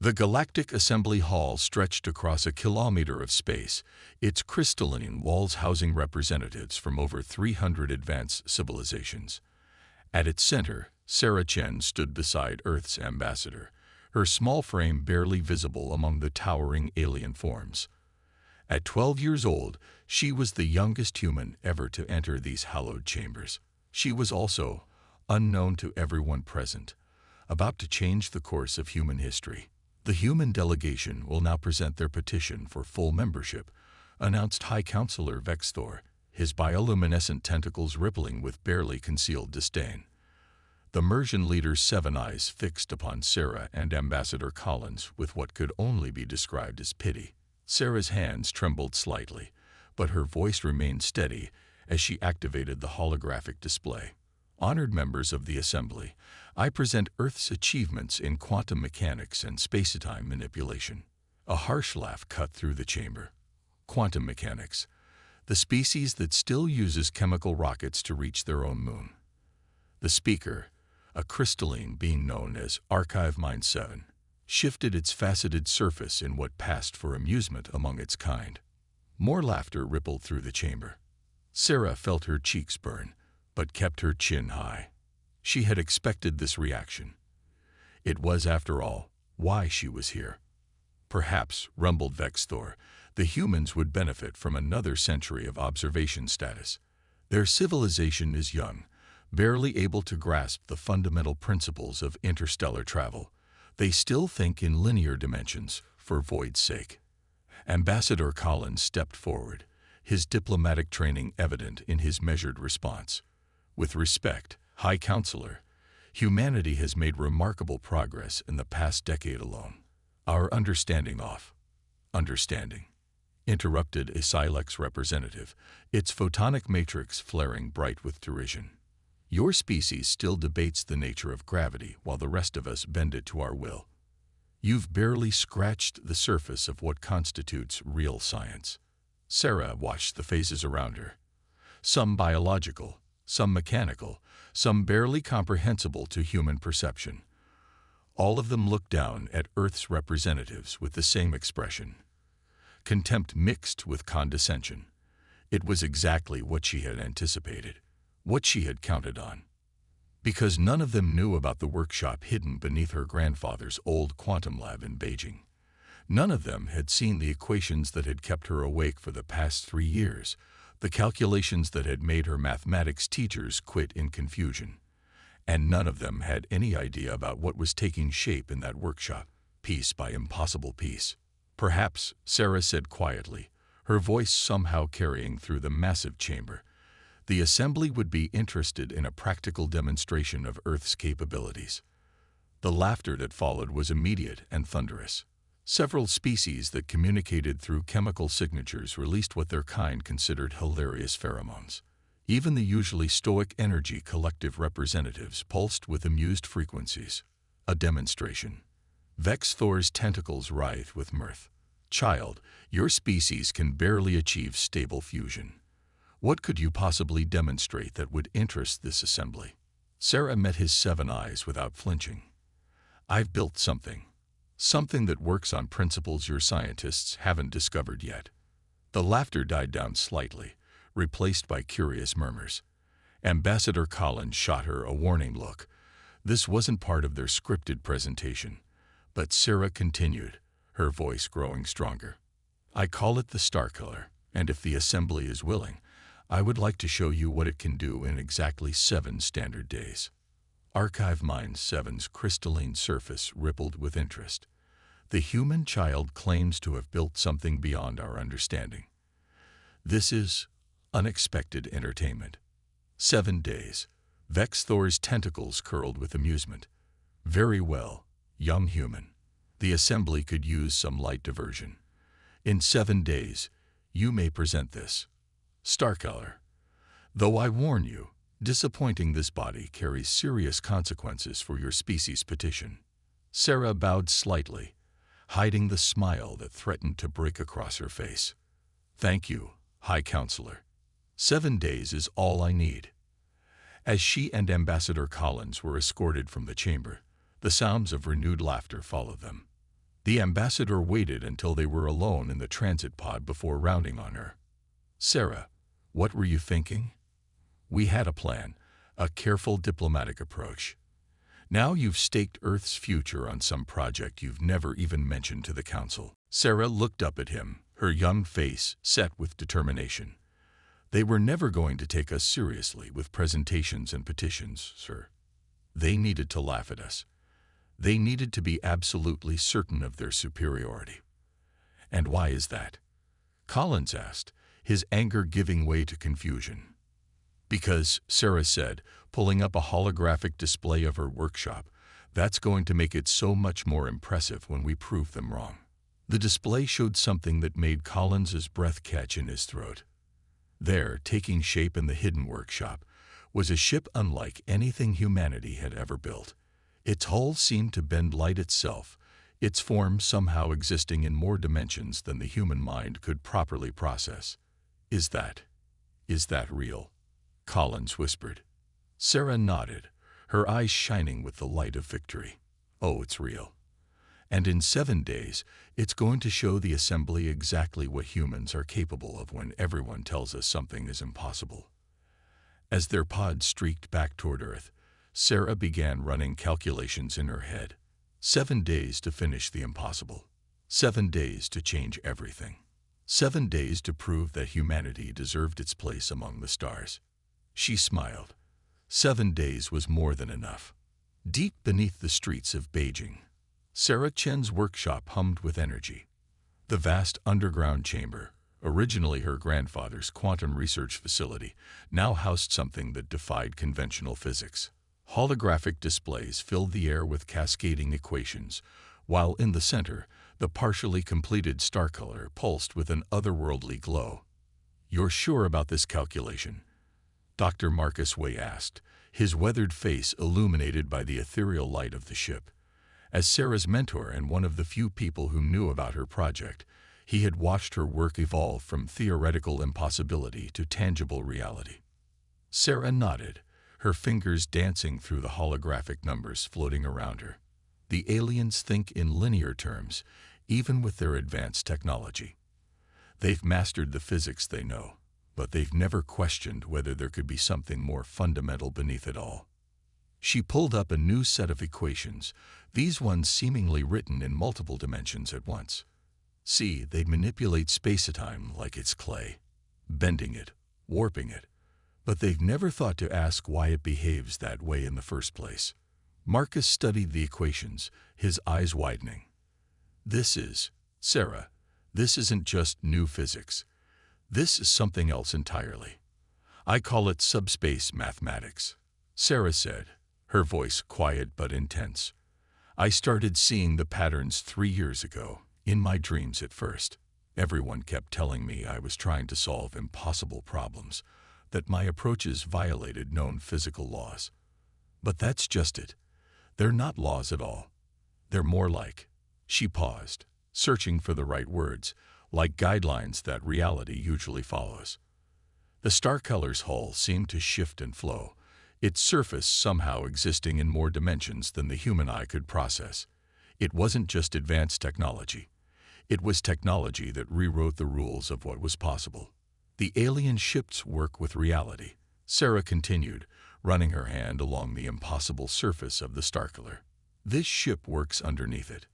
The Galactic Assembly Hall stretched across a kilometer of space, its crystalline walls housing representatives from over 300 advanced civilizations. At its center, Sarah Chen stood beside Earth's ambassador, her small frame barely visible among the towering alien forms. At 12 years old, she was the youngest human ever to enter these hallowed chambers. She was also, unknown to everyone present, about to change the course of human history. The human delegation will now present their petition for full membership, announced High Counselor Vexthor, his bioluminescent tentacles rippling with barely concealed disdain. The Mersian leader's 7 eyes fixed upon Sarah and Ambassador Collins with what could only be described as pity. Sarah's hands trembled slightly, but her voice remained steady as she activated the holographic display. Honored members of the Assembly, I present Earth's achievements in quantum mechanics and space-time manipulation. A harsh laugh cut through the chamber. Quantum mechanics, the species that still uses chemical rockets to reach their own moon. The speaker, a crystalline being known as Archive Mind 7, shifted its faceted surface in what passed for amusement among its kind. More laughter rippled through the chamber. Sarah felt her cheeks burn, but kept her chin high. She had expected this reaction. It was, after all, why she was here. Perhaps, rumbled Vexthor, the humans would benefit from another century of observation status. Their civilization is young, barely able to grasp the fundamental principles of interstellar travel. They still think in linear dimensions, for void's sake. Ambassador Collins stepped forward, his diplomatic training evident in his measured response. With respect, High Counselor, humanity has made remarkable progress in the past decade alone. Our understanding, interrupted a Silex representative, its photonic matrix flaring bright with derision. Your species still debates the nature of gravity while the rest of us bend it to our will. You've barely scratched the surface of what constitutes real science. Sarah watched the faces around her. Some biological, some mechanical, some barely comprehensible to human perception. All of them looked down at Earth's representatives with the same expression. Contempt mixed with condescension. It was exactly what she had anticipated, what she had counted on. Because none of them knew about the workshop hidden beneath her grandfather's old quantum lab in Beijing. None of them had seen the equations that had kept her awake for the past 3 years, the calculations that had made her mathematics teachers quit in confusion. And none of them had any idea about what was taking shape in that workshop, piece by impossible piece. Perhaps, Sarah said quietly, her voice somehow carrying through the massive chamber, the Assembly would be interested in a practical demonstration of Earth's capabilities. The laughter that followed was immediate and thunderous. Several species that communicated through chemical signatures released what their kind considered hilarious pheromones. Even the usually stoic energy collective representatives pulsed with amused frequencies. A demonstration. Vexthor's tentacles writhed with mirth. Child, your species can barely achieve stable fusion. What could you possibly demonstrate that would interest this assembly? Sarah met his 7 eyes without flinching. I've built something. Something that works on principles your scientists haven't discovered yet. The laughter died down slightly, replaced by curious murmurs. Ambassador Collins shot her a warning look. This wasn't part of their scripted presentation. But Sarah continued, her voice growing stronger. I call it the Star Killer, and if the Assembly is willing, I would like to show you what it can do in exactly 7 standard days. Archive Mind 7's crystalline surface rippled with interest. The human child claims to have built something beyond our understanding. This is unexpected entertainment. 7 days. Vexthor's tentacles curled with amusement. Very well, young human. The Assembly could use some light diversion. In 7 days, you may present this. Starkiller. Though I warn you, disappointing this body carries serious consequences for your species' petition. Sarah bowed slightly, hiding the smile that threatened to break across her face. Thank you, High Counselor. 7 days is all I need. As she and Ambassador Collins were escorted from the chamber, the sounds of renewed laughter followed them. The ambassador waited until they were alone in the transit pod before rounding on her. "Sarah, what were you thinking?" "We had a plan, a careful diplomatic approach. Now you've staked Earth's future on some project you've never even mentioned to the Council." Sarah looked up at him, her young face set with determination. "They were never going to take us seriously with presentations and petitions, sir. They needed to laugh at us. They needed to be absolutely certain of their superiority." "And why is that?" Collins asked, his anger giving way to confusion. "Because," Sarah said, pulling up a holographic display of her workshop, "that's going to make it so much more impressive when we prove them wrong." The display showed something that made Collins's breath catch in his throat. There, taking shape in the hidden workshop, was a ship unlike anything humanity had ever built. Its hull seemed to bend light itself, its form somehow existing in more dimensions than the human mind could properly process. Is that real?" Collins whispered. Sarah nodded, her eyes shining with the light of victory. "Oh, it's real. And in 7 days, it's going to show the Assembly exactly what humans are capable of when everyone tells us something is impossible." As their pod streaked back toward Earth, Sarah began running calculations in her head. 7 days to finish the impossible. 7 days to change everything. 7 days to prove that humanity deserved its place among the stars. She smiled. 7 days was more than enough. Deep beneath the streets of Beijing, Sarah Chen's workshop hummed with energy. The vast underground chamber, originally her grandfather's quantum research facility, now housed something that defied conventional physics. Holographic displays filled the air with cascading equations, while in the center, the partially completed star color pulsed with an otherworldly glow. "You're sure about this calculation?" Dr. Marcus Way asked, his weathered face illuminated by the ethereal light of the ship. As Sarah's mentor and one of the few people who knew about her project, he had watched her work evolve from theoretical impossibility to tangible reality. Sarah nodded, her fingers dancing through the holographic numbers floating around her. "The aliens think in linear terms, even with their advanced technology. They've mastered the physics they know, but they've never questioned whether there could be something more fundamental beneath it all." She pulled up a new set of equations, these ones seemingly written in multiple dimensions at once. "See, they manipulate space-time like it's clay, bending it, warping it, but they've never thought to ask why it behaves that way in the first place." Marcus studied the equations, his eyes widening. Sarah, this isn't just new physics. This is something else entirely. I call it subspace mathematics." Sarah said, her voice quiet but intense. "I started seeing the patterns 3 years ago, in my dreams at first. Everyone kept telling me I was trying to solve impossible problems, that my approaches violated known physical laws. But that's just it. They're not laws at all. They're more like—" She paused, searching for the right words, like guidelines that reality usually follows. The star color's hull seemed to shift and flow, its surface somehow existing in more dimensions than the human eye could process. It wasn't just advanced technology. It was technology that rewrote the rules of what was possible. "The alien ships work with reality," Sarah continued, running her hand along the impossible surface of the star color. "This ship works underneath it."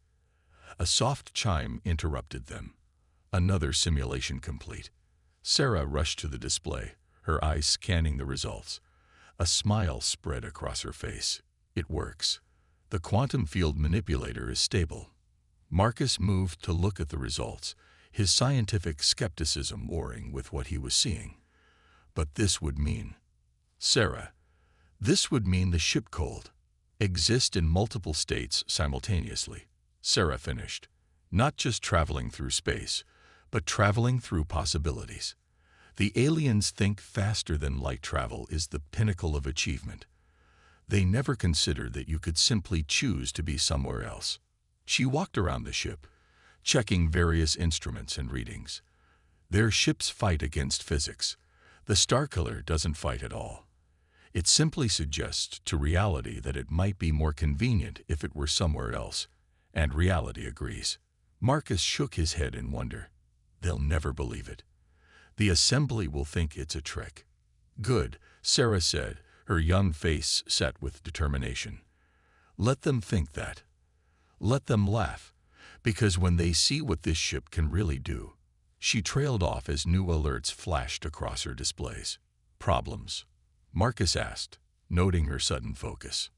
A soft chime interrupted them. Another simulation complete. Sarah rushed to the display, her eyes scanning the results. A smile spread across her face. "It works. The quantum field manipulator is stable." Marcus moved to look at the results, his scientific skepticism warring with what he was seeing. "But this would mean—" "Sarah, this would mean the ship could exist in multiple states simultaneously," Sarah finished. "Not just traveling through space, but traveling through possibilities. The aliens think faster than light travel is the pinnacle of achievement. They never considered that you could simply choose to be somewhere else." She walked around the ship, checking various instruments and readings. Their ships fight against physics. The star killer doesn't fight at all. It simply suggests to reality that it might be more convenient if it were somewhere else, And reality agrees. Marcus shook his head in wonder. They'll never believe it. The assembly will think it's a trick. Good, Sarah said, her young face set with determination. Let them think that. Let them laugh, because when they see what this ship can really do. She trailed off as new alerts flashed across her displays. Problems? Marcus asked, noting her sudden focus.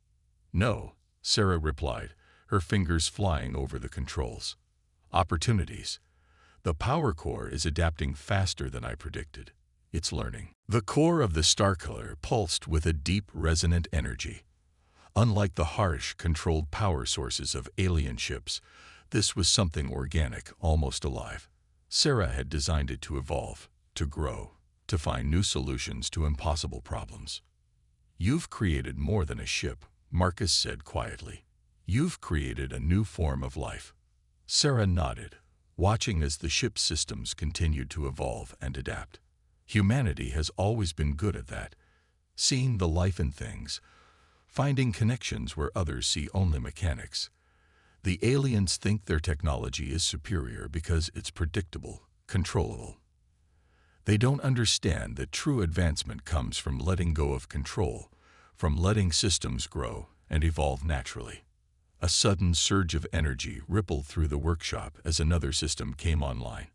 No, Sarah replied, her fingers flying over the controls. Opportunities. The power core is adapting faster than I predicted. It's learning. The core of the Starkiller pulsed with a deep, resonant energy. Unlike the harsh, controlled power sources of alien ships, this was something organic, almost alive. Sarah had designed it to evolve, to grow, to find new solutions to impossible problems. You've created more than a ship, Marcus said quietly. You've created a new form of life. Sarah nodded, watching as the ship's systems continued to evolve and adapt. Humanity has always been good at that, seeing the life in things, finding connections where others see only mechanics. The aliens think their technology is superior because it's predictable, controllable. They don't understand that true advancement comes from letting go of control, from letting systems grow and evolve naturally. A sudden surge of energy rippled through the workshop as another system came online.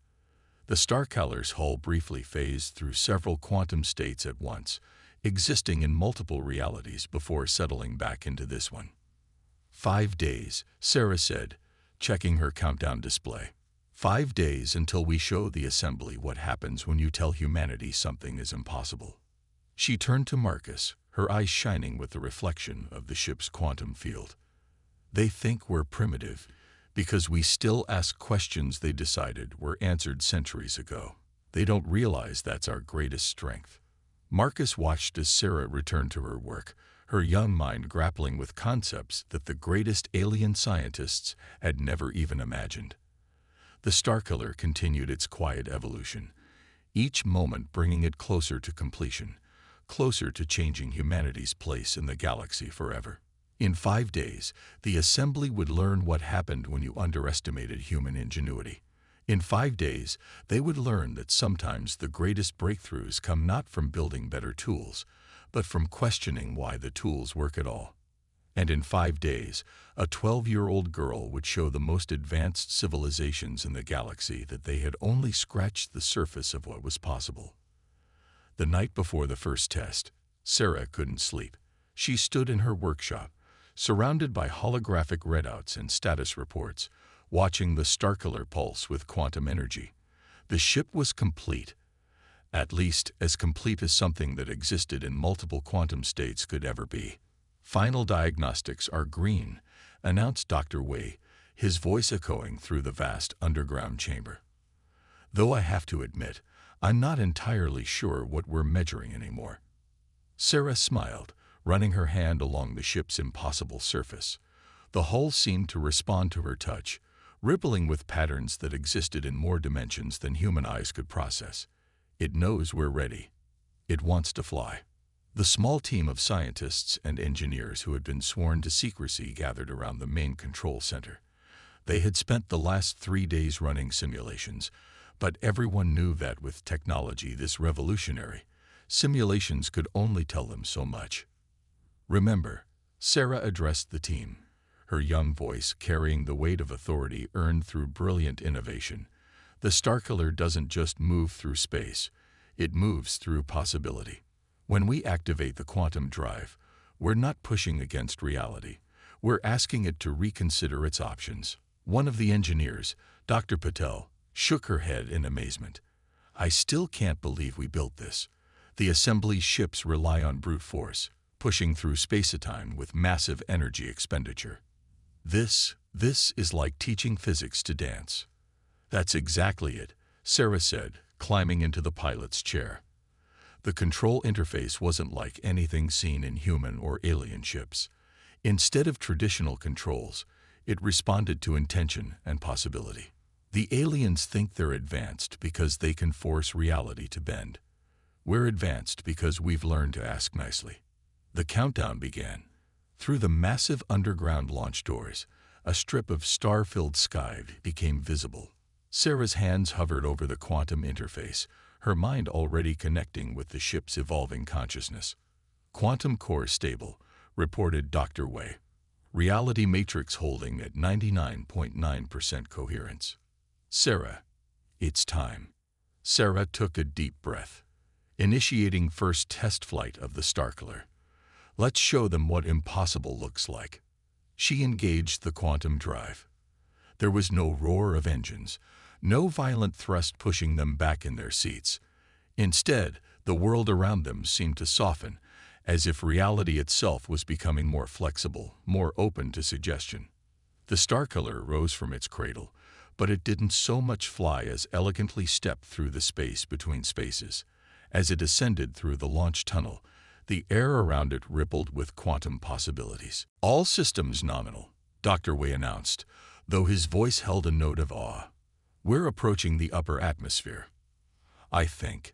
The Starkiller's hull briefly phased through several quantum states at once, existing in multiple realities before settling back into this one. 5 days, Sarah said, checking her countdown display. 5 days until we show the assembly what happens when you tell humanity something is impossible. She turned to Marcus, her eyes shining with the reflection of the ship's quantum field. They think we're primitive because we still ask questions they decided were answered centuries ago. They don't realize that's our greatest strength. Marcus watched as Sarah returned to her work, her young mind grappling with concepts that the greatest alien scientists had never even imagined. The Starkiller continued its quiet evolution, each moment bringing it closer to completion, closer to changing humanity's place in the galaxy forever. In 5 days, the assembly would learn what happened when you underestimated human ingenuity. In 5 days, they would learn that sometimes the greatest breakthroughs come not from building better tools, but from questioning why the tools work at all. And in 5 days, a 12-year-old girl would show the most advanced civilizations in the galaxy that they had only scratched the surface of what was possible. The night before the first test, Sarah couldn't sleep. She stood in her workshop, surrounded by holographic readouts and status reports, watching the Starkiller pulse with quantum energy. The ship was complete, at least as complete as something that existed in multiple quantum states could ever be. Final diagnostics are green, announced Dr. Wei, his voice echoing through the vast underground chamber. Though I have to admit, I'm not entirely sure what we're measuring anymore. Sarah smiled, running her hand along the ship's impossible surface. The hull seemed to respond to her touch, rippling with patterns that existed in more dimensions than human eyes could process. It knows we're ready. It wants to fly. The small team of scientists and engineers who had been sworn to secrecy gathered around the main control center. They had spent the last 3 days running simulations, but everyone knew that with technology this revolutionary, simulations could only tell them so much. Remember, Sarah addressed the team, her young voice carrying the weight of authority earned through brilliant innovation. The Starkiller doesn't just move through space, it moves through possibility. When we activate the quantum drive, we're not pushing against reality. We're asking it to reconsider its options. One of the engineers, Dr. Patel, shook her head in amazement. I still can't believe we built this. The assembly's ships rely on brute force, pushing through space-time with massive energy expenditure. This is like teaching physics to dance. That's exactly it, Sarah said, climbing into the pilot's chair. The control interface wasn't like anything seen in human or alien ships. Instead of traditional controls, it responded to intention and possibility. The aliens think they're advanced because they can force reality to bend. We're advanced because we've learned to ask nicely. The countdown began. Through the massive underground launch doors, a strip of star-filled sky became visible. Sarah's hands hovered over the quantum interface, her mind already connecting with the ship's evolving consciousness. Quantum core stable, reported Dr. Wei. Reality matrix holding at 99.9% coherence. Sarah, it's time. Sarah took a deep breath, initiating first test flight of the Starkiller. Let's show them what impossible looks like. She engaged the quantum drive. There was no roar of engines, no violent thrust pushing them back in their seats. Instead, the world around them seemed to soften, as if reality itself was becoming more flexible, more open to suggestion. The Starkiller rose from its cradle, but it didn't so much fly as elegantly step through the space between spaces. As it ascended through the launch tunnel, the air around it rippled with quantum possibilities. All systems nominal, Dr. Wei announced, though his voice held a note of awe. We're approaching the upper atmosphere. I think.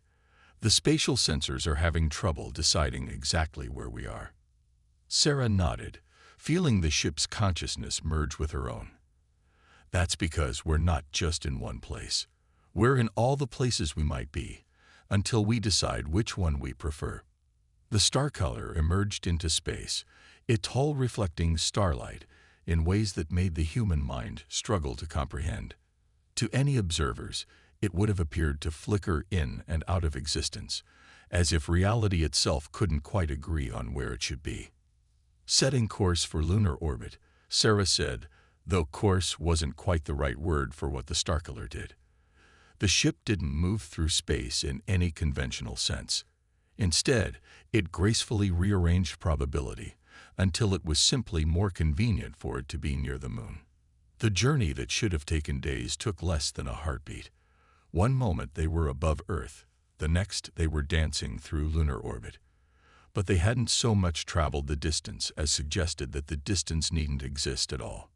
The spatial sensors are having trouble deciding exactly where we are. Sarah nodded, feeling the ship's consciousness merge with her own. That's because we're not just in one place. We're in all the places we might be, until we decide which one we prefer. The Starkiller emerged into space, its hull reflecting starlight in ways that made the human mind struggle to comprehend. To any observers, it would have appeared to flicker in and out of existence, as if reality itself couldn't quite agree on where it should be. Setting course for lunar orbit, Sarah said, though course wasn't quite the right word for what the Starkiller did. The ship didn't move through space in any conventional sense. Instead, it gracefully rearranged probability until it was simply more convenient for it to be near the moon. The journey that should have taken days took less than a heartbeat. One moment they were above Earth, the next they were dancing through lunar orbit. But they hadn't so much traveled the distance as suggested that the distance needn't exist at all.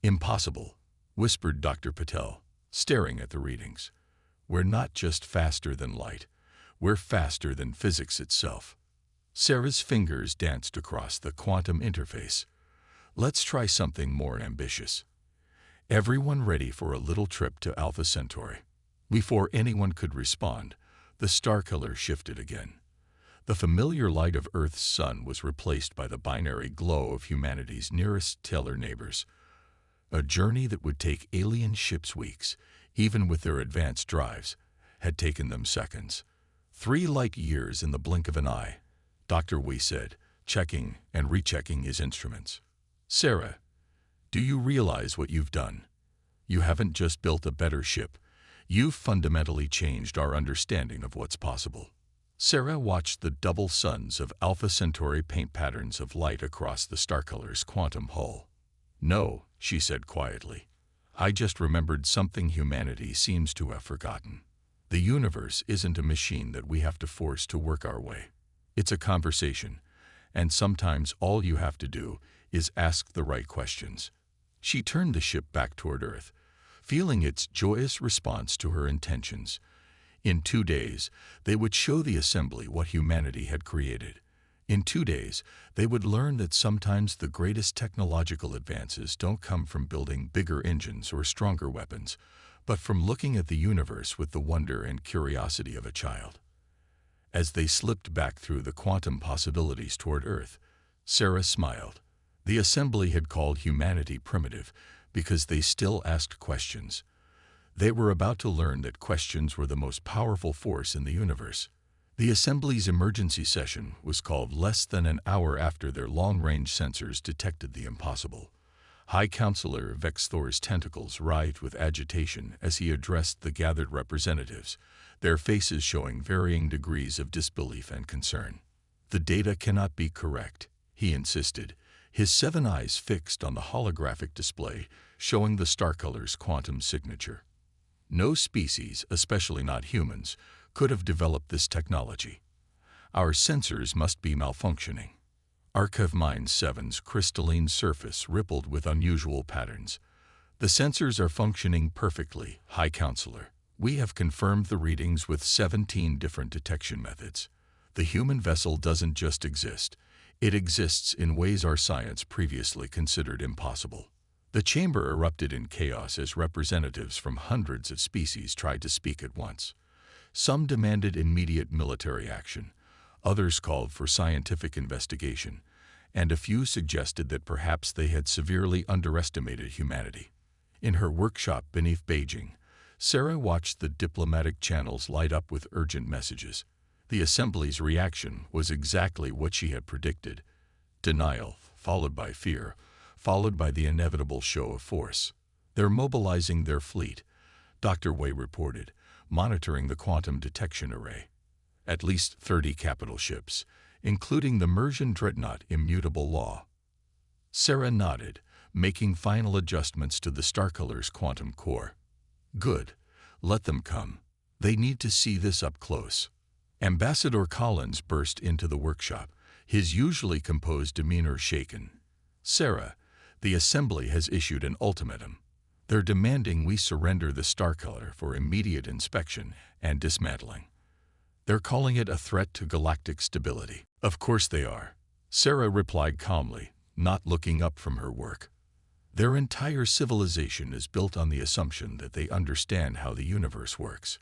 Impossible, whispered Dr. Patel, staring at the readings. We're not just faster than light, we're faster than physics itself. Sarah's fingers danced across the quantum interface. Let's try something more ambitious. Everyone ready for a little trip to Alpha Centauri. Before anyone could respond, the Starkiller shifted again. The familiar light of Earth's sun was replaced by the binary glow of humanity's nearest stellar neighbors. A journey that would take alien ships weeks, even with their advanced drives, had taken them seconds. 3 light years in the blink of an eye, Dr. Wei said, checking and rechecking his instruments. Sarah, do you realize what you've done? You haven't just built a better ship. You've fundamentally changed our understanding of what's possible. Sarah watched the double suns of Alpha Centauri paint patterns of light across the Starkiller's quantum hull. No, she said quietly. I just remembered something humanity seems to have forgotten. The universe isn't a machine that we have to force to work our way. It's a conversation, and sometimes all you have to do is ask the right questions. She turned the ship back toward Earth, feeling its joyous response to her intentions. In 2 days, they would show the assembly what humanity had created. In 2 days, they would learn that sometimes the greatest technological advances don't come from building bigger engines or stronger weapons, but from looking at the universe with the wonder and curiosity of a child. As they slipped back through the quantum possibilities toward Earth, Sarah smiled. The assembly had called humanity primitive because they still asked questions. They were about to learn that questions were the most powerful force in the universe. The assembly's emergency session was called less than an hour after their long-range sensors detected the impossible. High Counselor Vexthor's tentacles writhed with agitation as he addressed the gathered representatives, their faces showing varying degrees of disbelief and concern. The data cannot be correct, he insisted, his 7 eyes fixed on the holographic display showing the Starkiller's quantum signature. No species, especially not humans, could have developed this technology. Our sensors must be malfunctioning. Archive Mind 7's crystalline surface rippled with unusual patterns. The sensors are functioning perfectly, High Counselor. We have confirmed the readings with 17 different detection methods. The human vessel doesn't just exist. It exists in ways our science previously considered impossible. The chamber erupted in chaos as representatives from hundreds of species tried to speak at once. Some demanded immediate military action, others called for scientific investigation, and a few suggested that perhaps they had severely underestimated humanity. In her workshop beneath Beijing, Sarah watched the diplomatic channels light up with urgent messages. The assembly's reaction was exactly what she had predicted: denial, followed by fear, followed by the inevitable show of force. "They're mobilizing their fleet," Dr. Wei reported, monitoring the quantum detection array. "At least 30 capital ships, including the Mersian dreadnought Immutable Law." Sarah nodded, making final adjustments to the Starcolor's quantum core. "Good. Let them come. They need to see this up close." Ambassador Collins burst into the workshop, his usually composed demeanor shaken. "Sarah, the Assembly has issued an ultimatum. They're demanding we surrender the Starcolor for immediate inspection and dismantling. They're calling it a threat to galactic stability." "Of course they are," Sarah replied calmly, not looking up from her work. "Their entire civilization is built on the assumption that they understand how the universe works.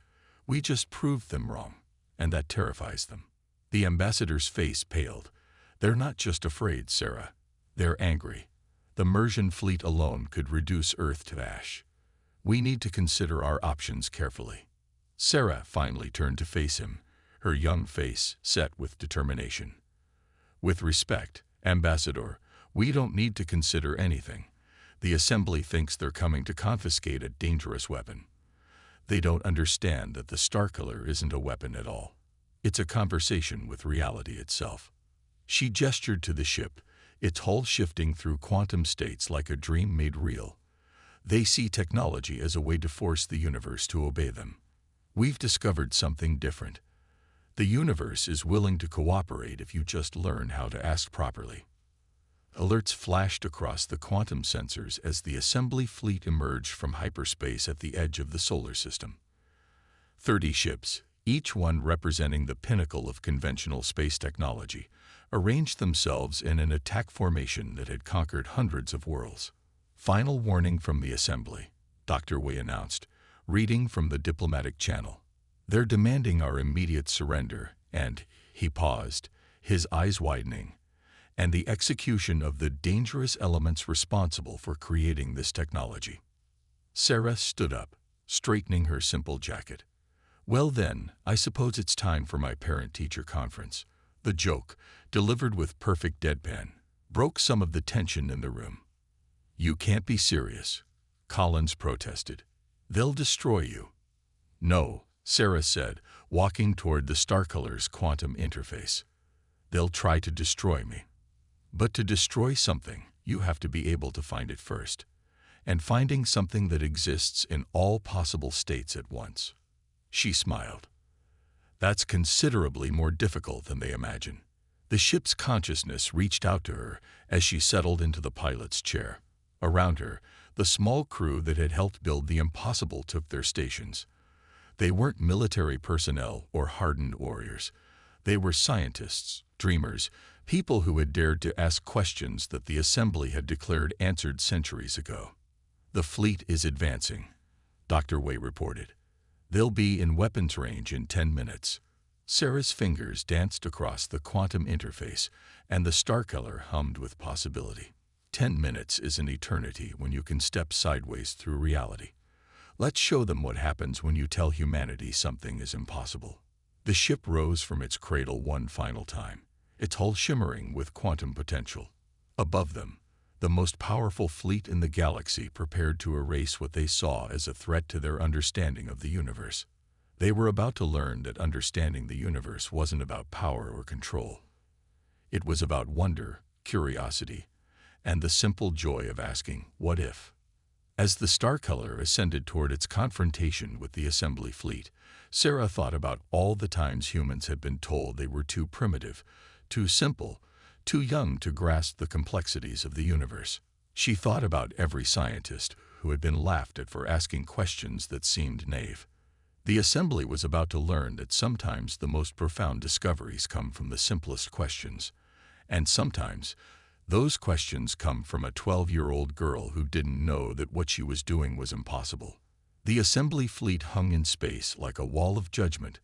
We just proved them wrong, and that terrifies them." The ambassador's face paled. "They're not just afraid, Sarah. They're angry. The Mersian fleet alone could reduce Earth to ash. We need to consider our options carefully." Sarah finally turned to face him, her young face set with determination. "With respect, Ambassador, we don't need to consider anything. The Assembly thinks they're coming to confiscate a dangerous weapon. They don't understand that the Starcolor isn't a weapon at all. It's a conversation with reality itself." She gestured to the ship, its hull shifting through quantum states like a dream made real. "They see technology as a way to force the universe to obey them. We've discovered something different. The universe is willing to cooperate if you just learn how to ask properly." Alerts flashed across the quantum sensors as the Assembly fleet emerged from hyperspace at the edge of the solar system. 30 ships, each one representing the pinnacle of conventional space technology, arranged themselves in an attack formation that had conquered hundreds of worlds. "Final warning from the Assembly," Dr. Wei announced, reading from the diplomatic channel. "They're demanding our immediate surrender and," he paused, his eyes widening, "and the execution of the dangerous elements responsible for creating this technology." Sarah stood up, straightening her simple jacket. "Well then, I suppose it's time for my parent-teacher conference." The joke, delivered with perfect deadpan, broke some of the tension in the room. "You can't be serious," Collins protested. "They'll destroy you." "No," Sarah said, walking toward the Starcolor's quantum interface. "They'll try to destroy me. But to destroy something, you have to be able to find it first. And finding something that exists in all possible states at once." She smiled. "That's considerably more difficult than they imagine." The ship's consciousness reached out to her as she settled into the pilot's chair. Around her, the small crew that had helped build the impossible took their stations. They weren't military personnel or hardened warriors. They were scientists, dreamers, people who had dared to ask questions that the Assembly had declared answered centuries ago. "The fleet is advancing," Dr. Wei reported. "They'll be in weapons range in 10 minutes. Sarah's fingers danced across the quantum interface, and the Starcolor hummed with possibility. 10 minutes is an eternity when you can step sideways through reality. Let's show them what happens when you tell humanity something is impossible." The ship rose from its cradle one final time, its hull shimmering with quantum potential. Above them, the most powerful fleet in the galaxy prepared to erase what they saw as a threat to their understanding of the universe. They were about to learn that understanding the universe wasn't about power or control. It was about wonder, curiosity, and the simple joy of asking, "What if?" As the Starcolor ascended toward its confrontation with the Assembly fleet, Sarah thought about all the times humans had been told they were too primitive, too simple, too young to grasp the complexities of the universe. She thought about every scientist who had been laughed at for asking questions that seemed naive. The Assembly was about to learn that sometimes the most profound discoveries come from the simplest questions, and sometimes Those questions come from a 12-year-old girl who didn't know that what she was doing was impossible. The assembly fleet hung in space like a wall of judgment,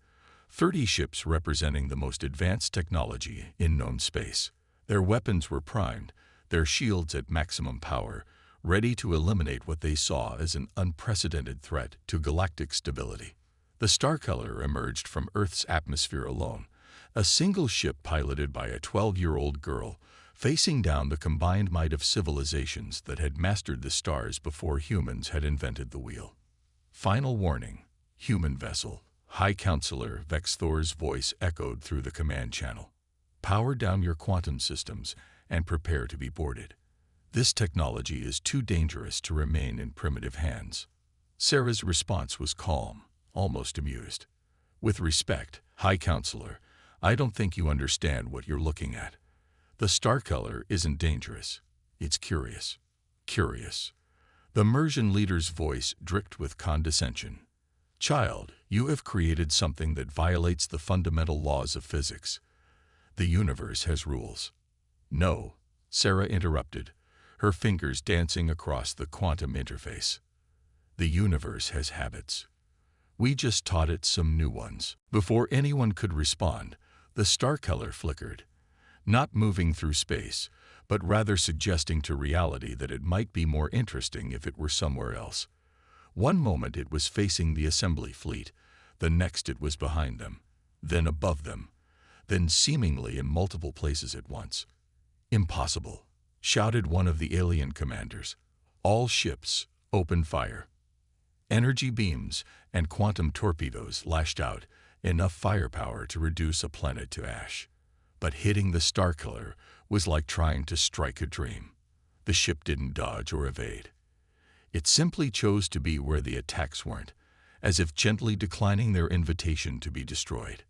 30 ships representing the most advanced technology in known space. Their weapons were primed, their shields at maximum power, ready to eliminate what they saw as an unprecedented threat to galactic stability. The Starkiller emerged from Earth's atmosphere alone, a single ship piloted by a 12-year-old girl, facing down the combined might of civilizations that had mastered the stars before humans had invented the wheel. Final warning, human vessel. High Counselor Vexthor's voice echoed through the command channel. Power down your quantum systems and prepare to be boarded. This technology is too dangerous to remain in primitive hands. Sarah's response was calm, almost amused. With respect, High Counselor, I don't think you understand what you're looking at. The Starkiller isn't dangerous. It's curious. Curious. The Mersian leader's voice dripped with condescension. Child, you have created something that violates the fundamental laws of physics. The universe has rules. No, Sarah interrupted, her fingers dancing across the quantum interface. The universe has habits. We just taught it some new ones. Before anyone could respond, the Starkiller flickered, not moving through space, but rather suggesting to reality that it might be more interesting if it were somewhere else. One moment it was facing the assembly fleet, the next it was behind them, then above them, then seemingly in multiple places at once. Impossible, shouted one of the alien commanders. All ships, open fire. Energy beams and quantum torpedoes lashed out, enough firepower to reduce a planet to ash. But hitting the Starkiller was like trying to strike a dream. The ship didn't dodge or evade. It simply chose to be where the attacks weren't, as if gently declining their invitation to be destroyed.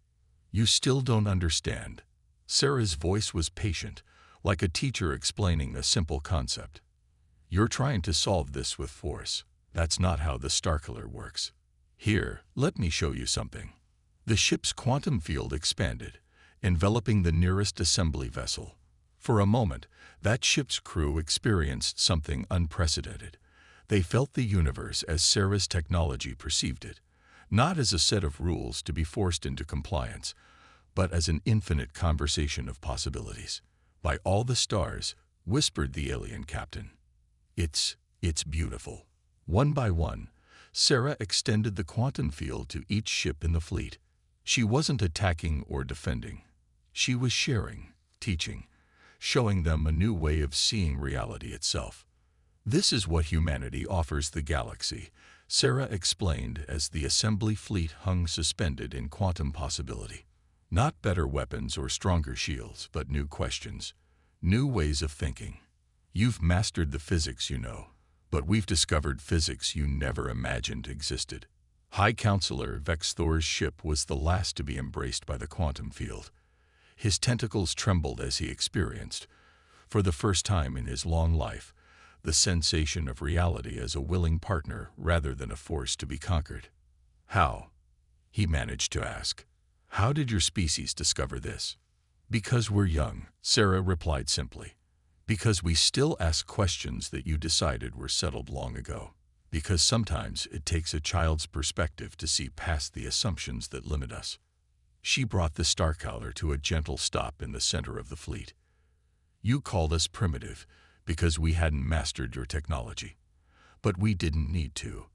You still don't understand. Sarah's voice was patient, like a teacher explaining a simple concept. You're trying to solve this with force. That's not how the Starkiller works. Here, let me show you something. The ship's quantum field expanded, enveloping the nearest assembly vessel. For a moment, that ship's crew experienced something unprecedented. They felt the universe as Sarah's technology perceived it, not as a set of rules to be forced into compliance, but as an infinite conversation of possibilities. By all the stars, whispered the alien captain. It's beautiful. One by one, Sarah extended the quantum field to each ship in the fleet. She wasn't attacking or defending. She was sharing, teaching, showing them a new way of seeing reality itself. This is what humanity offers the galaxy, Sarah explained as the assembly fleet hung suspended in quantum possibility. Not better weapons or stronger shields, but new questions, new ways of thinking. You've mastered the physics you know, but we've discovered physics you never imagined existed. High Counselor Vexthor's ship was the last to be embraced by the quantum field. His tentacles trembled as he experienced, for the first time in his long life, the sensation of reality as a willing partner rather than a force to be conquered. How? He managed to ask. How did your species discover this? Because we're young, Sarah replied simply. Because we still ask questions that you decided were settled long ago. Because sometimes it takes a child's perspective to see past the assumptions that limit us. She brought the Starkiller to a gentle stop in the center of the fleet. You called us primitive because we hadn't mastered your technology. But we didn't need to.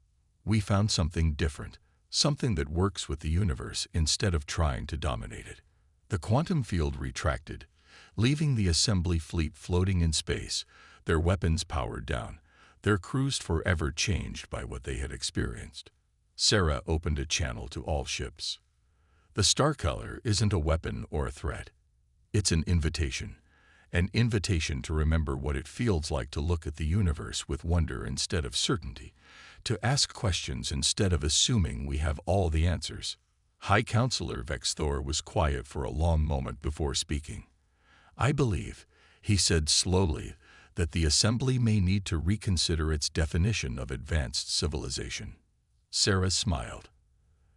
We found something different, something that works with the universe instead of trying to dominate it. The quantum field retracted, leaving the assembly fleet floating in space, their weapons powered down, their crews forever changed by what they had experienced. Sarah opened a channel to all ships. The Starkiller isn't a weapon or a threat. It's an invitation to remember what it feels like to look at the universe with wonder instead of certainty, to ask questions instead of assuming we have all the answers. High Counselor Vexthor was quiet for a long moment before speaking. I believe, he said slowly, that the Assembly may need to reconsider its definition of advanced civilization. Sarah smiled.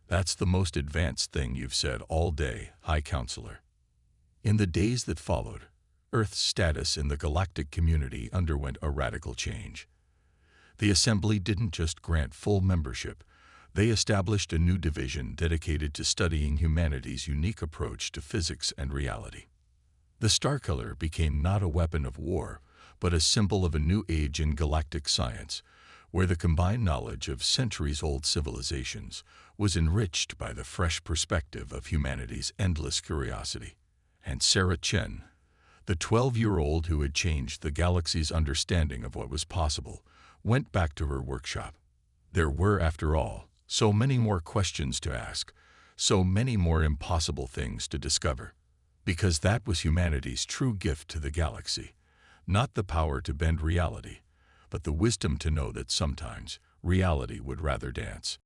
That's the most advanced thing you've said all day, High Counselor. In the days that followed, Earth's status in the galactic community underwent a radical change. The Assembly didn't just grant full membership, they established a new division dedicated to studying humanity's unique approach to physics and reality. The Starkiller became not a weapon of war, but a symbol of a new age in galactic science, where the combined knowledge of centuries-old civilizations was enriched by the fresh perspective of humanity's endless curiosity. And Sarah Chen, the 12-year-old who had changed the galaxy's understanding of what was possible, went back to her workshop. There were, after all, so many more questions to ask, so many more impossible things to discover. Because that was humanity's true gift to the galaxy, not the power to bend reality, but the wisdom to know that sometimes reality would rather dance.